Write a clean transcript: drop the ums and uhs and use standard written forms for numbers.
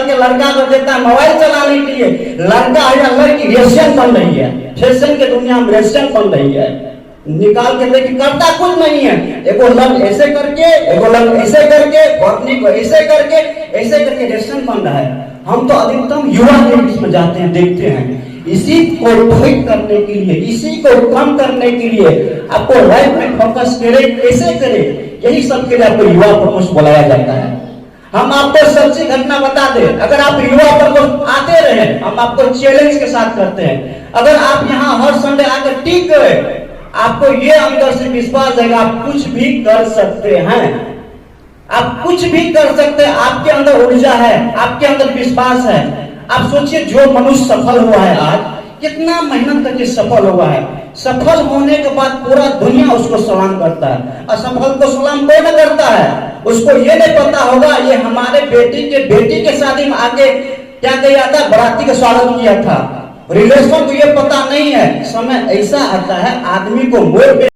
निकाल के लड़का को देता है मोबाइल चलाने के लिए। लड़का या लड़की रेशियन बन रही है, फैशन के दुनिया में रेशियन बन रही है। निकाल के लेके करता कुछ नहीं है, एगो लग ऐसे करके, एगो लग ऐसे करके, पत्नी को ऐसे करके रेशियन बन रहा है। हम तो अधिकतम युवा लेडीज में जाते हैं, देखते हैं। इसी को ठीक करने के लिए, इसी को कम करने के लिए आपको लाइफ में फोकस करे, कैसे करे, यही सब के लिए आपको युवा प्रकोष्ठ बुलाया जाता है। हम आपको सच्ची घटना बता दें, अगर आप युवा प्रकोष्ठ आते रहे, हम आपको चैलेंज के साथ करते हैं, अगर आप यहाँ हर संडे आकर टिक गए, आपको ये अंदर से विश्वास है आप कुछ भी कर सकते हैं, आप कुछ भी कर सकते हैं। आपके अंदर ऊर्जा है, आपके अंदर विश्वास है। आप सोचिए, जो मनुष्य सफल हुआ है आज, कितना मेहनत करके सफल हुआ है। सफल होने के बाद पूरा दुनिया उसको सलाम करता है। असफल को सलाम कोई न करता है। उसको ये नहीं पता होगा ये हमारे बेटी के शादी में आके क्या किया था, बराती का स्वागत किया था। रिलेशन को ये पता नहीं है। समय ऐसा आता है आदमी को मोड़ पे